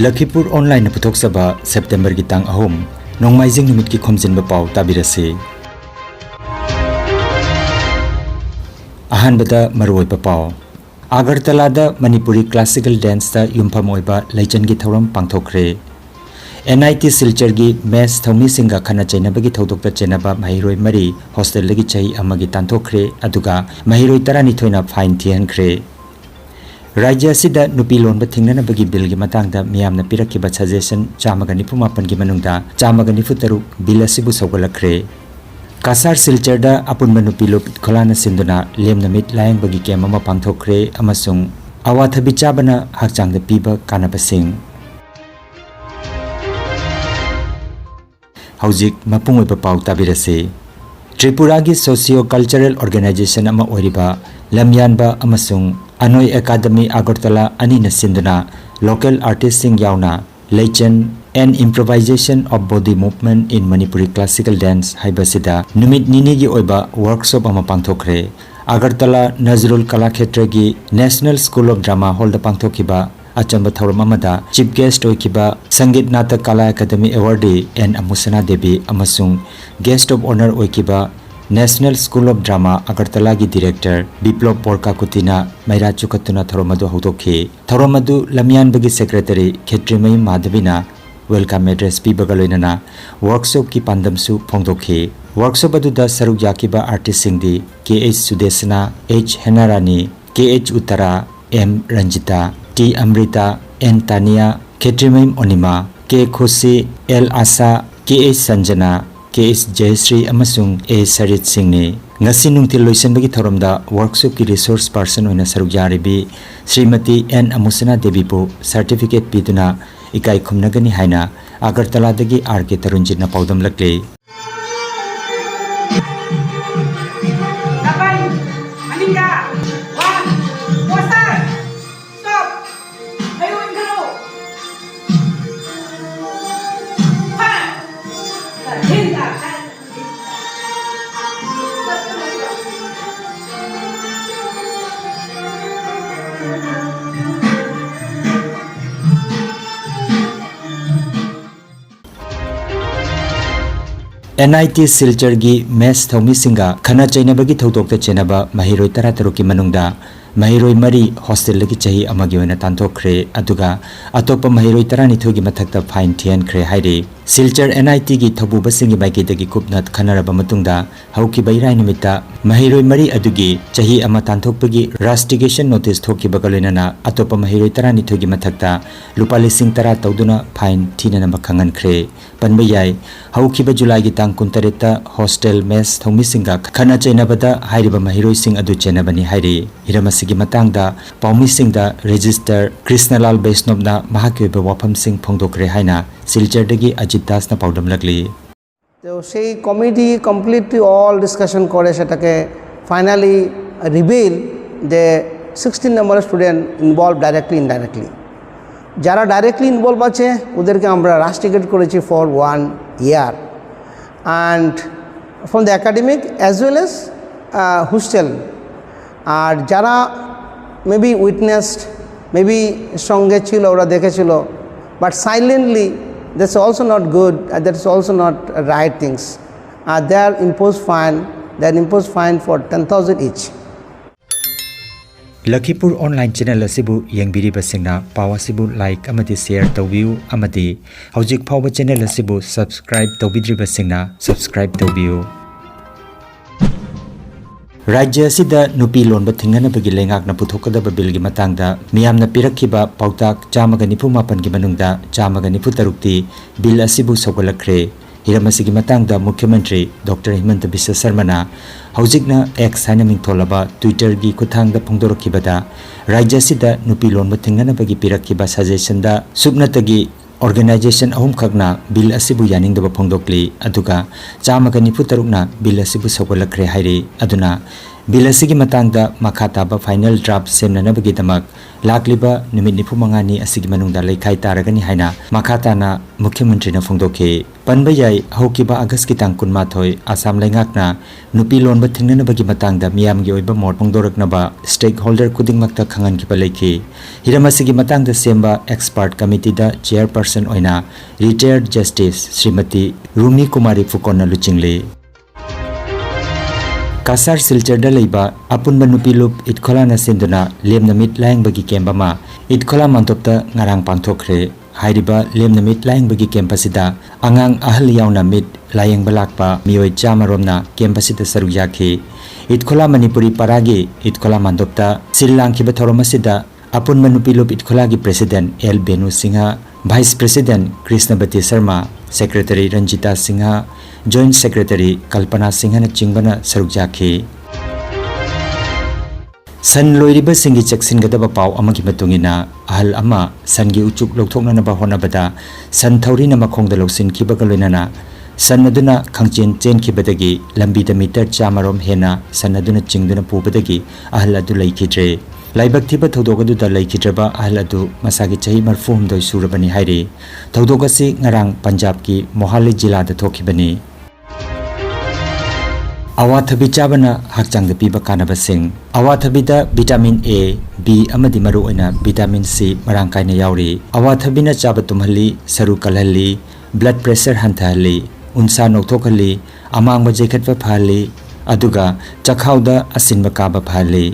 Lakhipur online puthok saba September ki tang ahom nongmaijing numit ki Khomjinba Pao tabirase. Ahanbada maroi Pao Agartala da Manipuri classical dance ta yumpham oiba leichen gi thoram pangthokre. NIT Silchar gi mes thomi singa khana chainabagi thodok ta chenaba mahiroi mari hostel lagi chai amagi tanthokre aduga mahiroi tarani thoina fine thiankhre. Rajya sida nupi lonba thingnana bagi bill gi matangda miyamna pirakkiba suggestion chamaga nifu mapan gi manungda chamaga nifu taruk bill asibu sawgalakre. Kasar Silchar da apunba nupi lop kholana sinduna lemna mit layang bagi kem ama pangthokre amasung awathabi chabana hakchangda piba kanabasing. Haujik mapungoi Pao tabirase. Tripura gi socio-cultural organization ama oiriba lamyanba amasung Anoi Academy Agartala anina sinduna local artists sing yauna leichen and improvisation of body movement in Manipuri classical dance haibasida numit nini gi oiba workshop ama pangthokre. Agartala Nazrul Kala Khetra gi National School of Drama Hall da pangthokiba achamba thoram amada chief guest oikiba Sangit Natak Kala Academy awardee and Amusana Devi amasung guest of honor oikiba National School of Drama Agartala gi director Biplop Porka Kutina Maira Chukatuna Thoromadu Haudoke Thoromadu Lamyan bagi secretary Khetrimai Madhavina welcome address pibagaloinana workshop ki pandamsu phongdoke. Workshop aduda saruk yakiba artist singdi KH Sudesana, H Henarani, KH Uttara, M Ranjita, T Amrita, N Tania, Khetrimai Onima, K Khosi, L Asa, KH Sanjana, KH Jayasri amasung A Sarit Singh ne ngasi nungthil loisanbagi thoramda workshop ki resource person oina saruk yaribi Srimati N Amusana Devi bu certificate piduna ikai khumnagani haina Agartala dagi RK Tarunjitna paudam lakle. NIT Silchar gi mes thomi singa khana chainabagi thodokta chenaba mahiroi tarataruki manungda mahiroi mari hostel lagi chahi amagi oina tanthokre aduga atopa mahiroi tarani thogi mathakta fine thian khre haire. Silchar NIT gi thobuba singi baiki dagi kupnat khanaraba matungda hauki bairai nimita mahiroi mari adugi chahi ama tanthokpagi rustigation notice thoki bagaloinana atopa mahiroi tarani thogi mathakta lupa lising tara tawduna fine thina makhangan khre. Panba yai haukiba July gi tang 19 hostel mes thomi singa khana chainabada hairiba mahiroi sing adu chenabani haire. Hiramasigi matangda paumi singda register Krishnalal Vaishnavna mahakyoiba wafam sing phongdokre haina Silchar dagi Ajit Das na paudam lagli. So সেই committee completely all discussion করে সেটাকে finally reveal the 16 number of student involved directly indirectly. যারা directly involved আছে ওদেরকে আমরা rusticate করেছি for 1 year and from the academic as well as hostel. আর যারা maybe witnessed maybe সঙ্গে ছিল ওরা দেখেছিল but silently that's also not good, that's also not right things. They are imposed fine for 10,000 each. Lakhipur online channel asibu yengbiriba singna paw asibu like amadi share tawbiu amadi haujik phawba channel asibu subscribe tawbidriba singna subscribe tawbiu. Rajya sida nupi lonba thingnana bagi lengak na puthokadaba bill gi matangda miyamna pirakkiba pautak chamaga nifu mapan gi manungda chamaga nifu tarukti bill asibu sawgalakre. Hiramasigi matangda Mukhyamantri Dr. Himanta Biswa Sarmana haujikna X haina mingtholaba Twitter gi kuthangda phongdorokibada rajya sida nupi lonba thingnana bagi pirakkiba suggestion da subnatagi organization ahum khakna bill asibu yaningdaba phongdokli aduga chamaga nifu tarukna bill asibu sawgalakre haire. Aduna bill asigi matangda makhataba final draft semnanabagi damak lakliba numit nifu mangani asigi manungda leikhai taragani haina makhatana Mukhyamantri na phongdoke. Panba yai haukiba August ki tang kunmathoi Assam laingakna nupi lonba thingnanabagi matangda miyamgi oiba mot pongdoraknaba stakeholder kudingmakta khangan ki paleki hiramasigi matangda semba expert committee da chairperson oina retired justice Srimati Rumi Kumari Fukonna luchingle Kasar Silchar da leiba apunba nupi lup itkholana sinduna lemna mit laingbagi kembama itkhola mantopta ngarang pangthokre Hairiba lem namit layang bagi kempasida angang ahal yauna mit layang balakpa mioi chamaromna kempasida saruyaki itkhola manipuri paragi itkhola mandopta sillang ki bathoromasida apun manupilup itkhola gi president L Benu Singha vice president Krishnabati Sharma secretary Ranjita Singha joint secretary Kalpana Singha na chingbana saruyaki San loiriba singi chaksin gadaba pau amagi matungina ahal ama sangi uchuk lokthokna na bahona bada san thauri na makhongda loksin kibaga loinana san aduna khangchen chen kibadagi lambi da meter chamarom hena san aduna chingduna pubadagi ahal adu laikidre laibak thiba thodogadu da laikidraba ahal adu masagi chahi marfum doi surabani hairi thodogasi ngarang Punjab ki Mohali jila da thokibani Awathabi chabana hakchang da piba kanaba sing awathabi da vitamin A B amadi maru oina vitamin C marangkai na yauri awathabi na chaba tumhali saru kalhali blood pressure hanthali unsa nokthokali amangba jekhatwa phali aduga chakhauda asinba kaba phali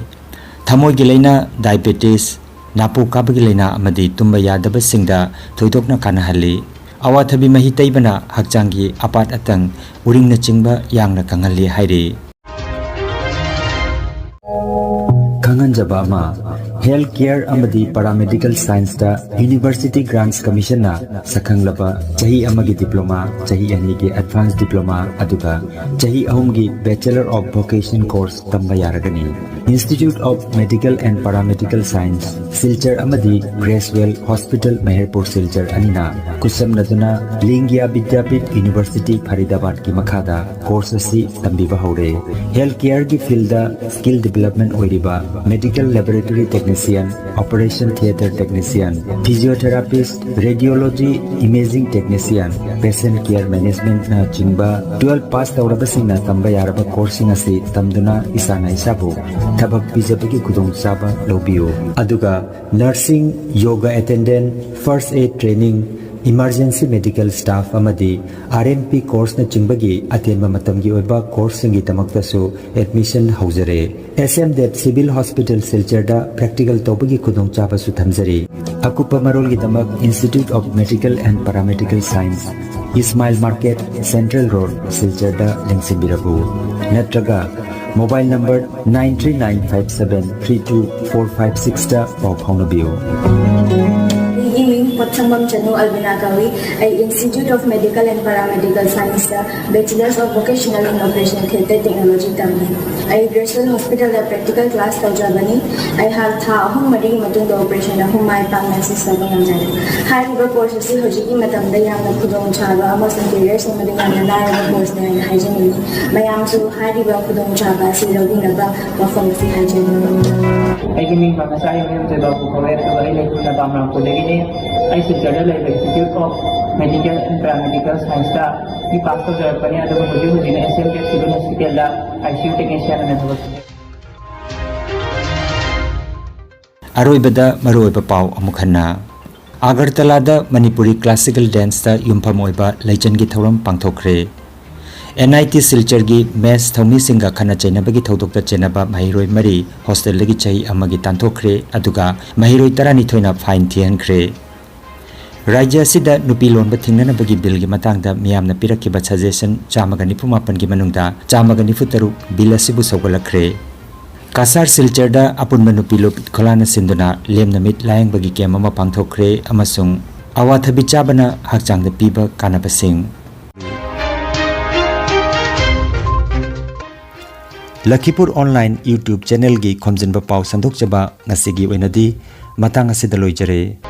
thamoi gileina diabetes napu kaba gileina amadi tumba yadaba singda thoidokna kanahali Awathabi mahi taibana hakchangi apat atang uring na chingba yang na kangali hairi Kangan jabama Healthcare amadi paramedical science da University Grants Commission na sakhanglaba chahi amagi diploma chahi ani gi advanced diploma aduga chahi ahum gi bachelor of vocation course tamba yaragani Institute of Medical and Paramedical Science Silchar amadi Gracewell Hospital Meherpur Silchar anina kusam naduna Lingya Vidyapit University Faridabad ki makhada course asi tambiba hore Healthcare gi field da skill development oiriba medical laboratory technician operation theater technician physiotherapist radiology imaging technician patient care management na chingba 12 pass tawrabasina tamba yaraba course asi tamduna isana isabu tabak pijabagi kudong saba lobiyo aduga nursing yoga attendant first aid training emergency medical staff amadi RMP course na chingbagi atenba matamgi oiba course singi tamaktasu admission haujare SMDET Civil Hospital Silcharda practical tobagi kudong chaba su thamjari akupa marol gi tamak Institute of Medical and Paramedical Science Ismail Market Central Road Silcharda lengsimbirabu natraga Mobile number 93957324456 da pau phaunabiyo Potsamam Chanu Albinagawi, Institute of Medical and Paramedical Science, Bachelors of Vocational in Operational Theatre Technology Tambi. Gracewell Hospital practical class Tajabani. I have Hum Madi Matun the operation of my Pangasi Sabangan. High river courses Hojiki Matamda Yama Kudong Chaba, Amos and Barriers and Madana course and hygiene. Mayamsu High River Kudong Chaba, Silavina, Wafamsi hygiene. I give me from the side of the Bamra Pulegini. I Silchar Institute of Medical and Paramedical Science the pastor Japani and the SMT Civil Hospital ICU technician and Aroibada maroiba pau amukhanna Agartala da Manipuri classical dance da yumpham oiba leichen gi thoram pangthokre NIT Silchar gi mes thomi singa khana chainabagi thodokta chenaba mahiroi mari hostel lagi chahi amagi tanthokre aduga mahiroi tarani thoina fine thiankhre Raja sida nupi lon bathingna bagi bill gi matangda miyamna pirakiba suggestion chamaga nipumapan gi manungda chamaga nifutaru bill asibu sogolakre Kasar Silchar da apunma nupi lop kholana sinduna lemna mit layang bagi kemama pangthokre amasung awathabi chabana hakchangda piba kanaba sing Lakhipur online YouTube channel gi Khomjinba Pao sandok chaba ngasigi oinadi matang asidaloi jare